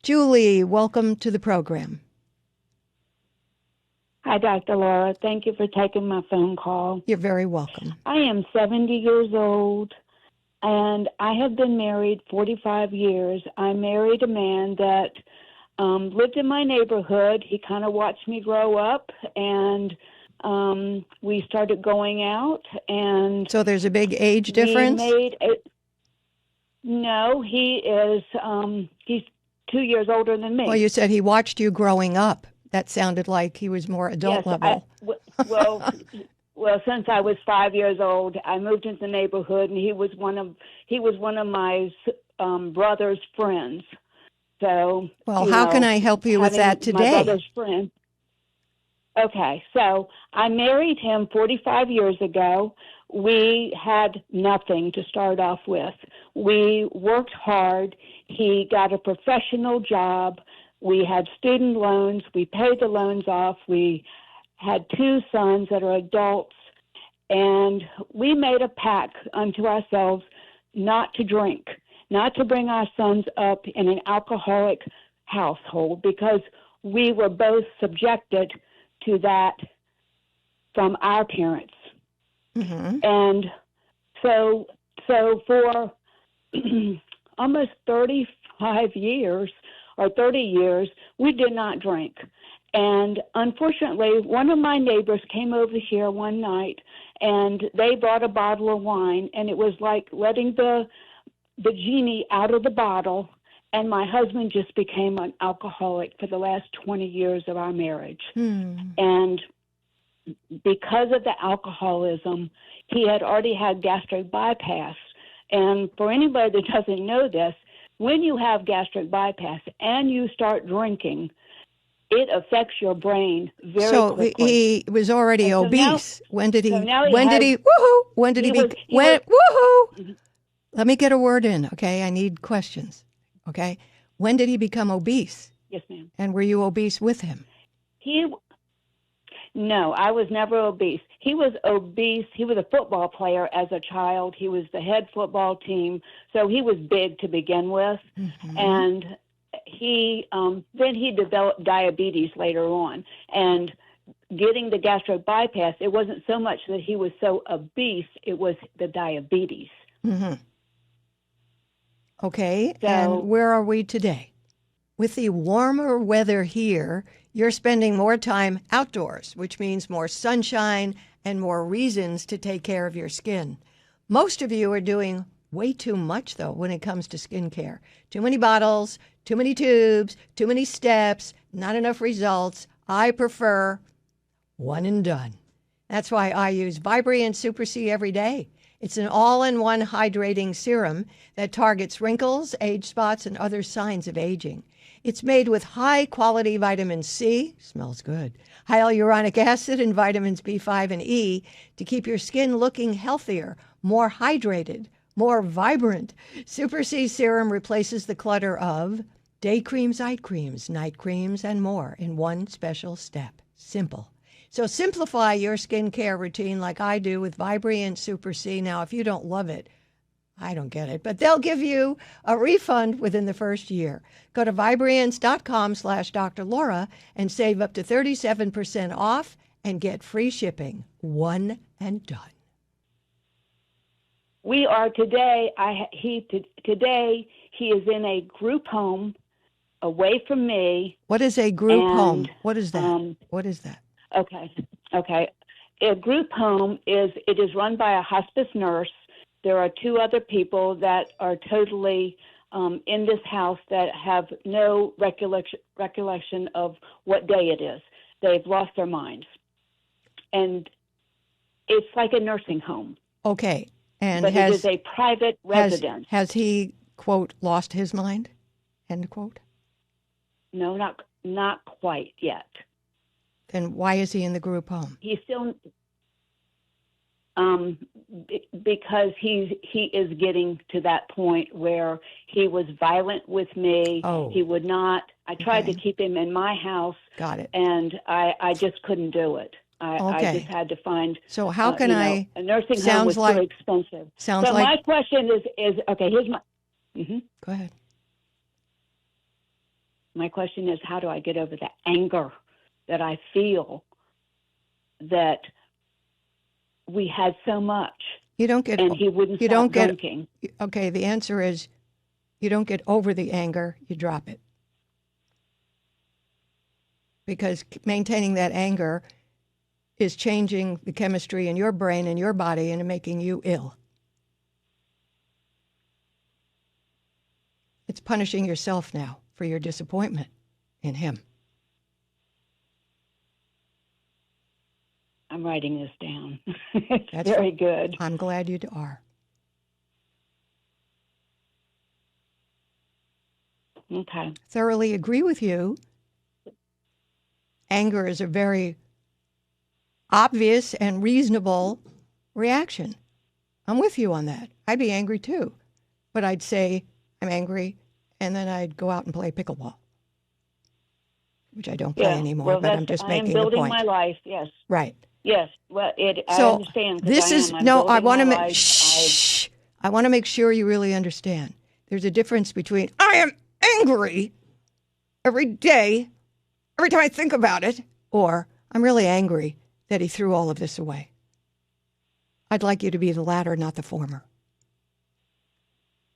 Julie, welcome to the program. Hi, Dr. Laura. Thank you for taking my phone call. You're very welcome. I am 70 years old, and I have been married 45 years. I married a man that lived in my neighborhood. He kind of watched me grow up, and we started going out. And so there's a big age difference? No, he is. He's 2 years older than me. Well, you said he watched you growing up. That sounded like he was more adult level. Well, since I was 5 years old, I moved into the neighborhood, and he was one of my brother's friends. So, how can I help you with that today? My brother's friend. Okay, so I married him 45 years ago. We had nothing to start off with. We worked hard. He got a professional job. We had student loans. We paid the loans off. We had 2 sons that are adults. And we made a pact unto ourselves not to drink, not to bring our sons up in an alcoholic household, because we were both subjected to that from our parents. Mm-hmm. And so for almost 35 years or 30 years, we did not drink. And unfortunately, one of my neighbors came over here one night, and they brought a bottle of wine, and it was like letting the genie out of the bottle, and my husband just became an alcoholic for the last 20 years of our marriage. And because of the alcoholism, he had already had gastric bypass. And for anybody that doesn't know this, when you have gastric bypass and you start drinking, it affects your brain very quickly. So he was already obese. When did he? Woohoo! Let me get a word in, okay? I need questions, okay? When did he become obese? Yes, ma'am. And were you obese with him? No, I was never obese. He was obese. He was a football player as a child. He was the head football team, so he was big to begin with. Mm-hmm. And then he developed diabetes later on. And getting the gastric bypass, it wasn't so much that he was so obese, it was the diabetes. Mm-hmm. Okay, and where are we today? With the warmer weather here, you're spending more time outdoors, which means more sunshine and more reasons to take care of your skin. Most of you are doing way too much, though, when it comes to skincare. Too many bottles, too many tubes, too many steps, not enough results. I prefer one and done. That's why I use Vibrant Super C every day. It's an all-in-one hydrating serum that targets wrinkles, age spots, and other signs of aging. It's made with high-quality vitamin C, smells good, hyaluronic acid, and vitamins B5 and E to keep your skin looking healthier, more hydrated, more vibrant. Super C Serum replaces the clutter of day creams, eye creams, night creams, and more in one special step. Simple. So simplify your skincare routine like I do with Vibrant Super C. Now, if you don't love it, I don't get it, but they'll give you a refund within the first year. Go to Vibrance.com/Dr. Laura and save up to 37% off and get free shipping. One and done. We are today, today he is in a group home away from me. What is a group home? What is that? What is that? Okay. A group home is run by a hospice nurse. There are 2 other people that are totally in this house that have no recollection of what day it is. They've lost their minds. And it's like a nursing home. Okay. And but it is a private residence. Has he, quote, lost his mind, end quote? No, not quite yet. Then why is he in the group home? He's still, because he is getting to that point where he was violent with me. Oh. He would not. I tried to keep him in my house. Got it. And I just couldn't do it. I just had to find. So how can a nursing home was too expensive. So my question is okay. Here's my. Mm-hmm. Go ahead. My question is, how do I get over the anger that I feel that we had so much? You don't get, and he wouldn't you stop don't get, drinking. Okay, the answer is you don't get over the anger, you drop it. Because maintaining that anger is changing the chemistry in your brain and your body and making you ill. It's punishing yourself now for your disappointment in him. I'm writing this down. It's very good. I'm glad you are. Okay. Thoroughly agree with you. Anger is a very obvious and reasonable reaction. I'm with you on that. I'd be angry too. But I'd say I'm angry, and then I'd go out and play pickleball, which I don't play anymore, well, but I'm just making the point. I am building my life, yes. Right. Yes, well, I understand. This is, no, I want to shh. I want to make sure you really understand. There's a difference between I am angry every day, every time I think about it, or I'm really angry that he threw all of this away. I'd like you to be the latter, not the former.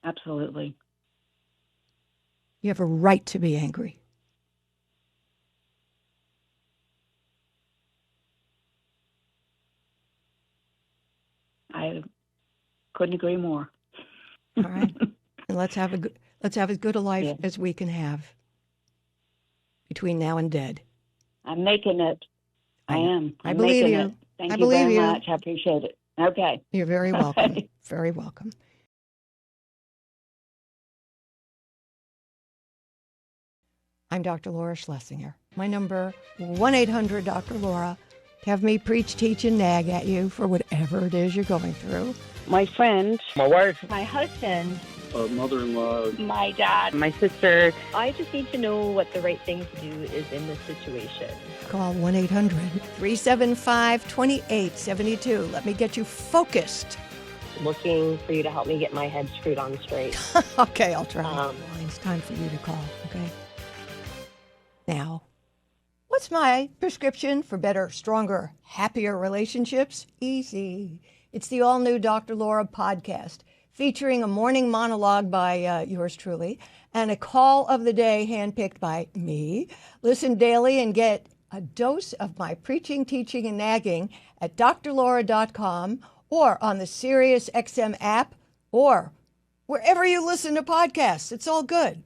Absolutely. You have a right to be angry. I couldn't agree more. All right. And let's have as good a life as we can have between now and dead. I'm making it. I am. I believe you. It. Thank you very much. I appreciate it. Okay. You're very welcome. Very welcome. I'm Dr. Laura Schlessinger. My number, 1-800-Dr. Laura. Have me preach, teach, and nag at you for whatever it is you're going through. My friend. My wife. My husband. Mother-in-law. My dad. My sister. I just need to know what the right thing to do is in this situation. Call 1-800-375-2872. Let me get you focused. Looking for you to help me get my head screwed on straight. Okay, I'll try. It's time for you to call, okay? Now, what's my prescription for better, stronger, happier relationships? Easy. It's the all-new Dr. Laura podcast, featuring a morning monologue by yours truly and a call of the day handpicked by me. Listen daily and get a dose of my preaching, teaching, and nagging at drlaura.com or on the SiriusXM app or wherever you listen to podcasts. It's all good.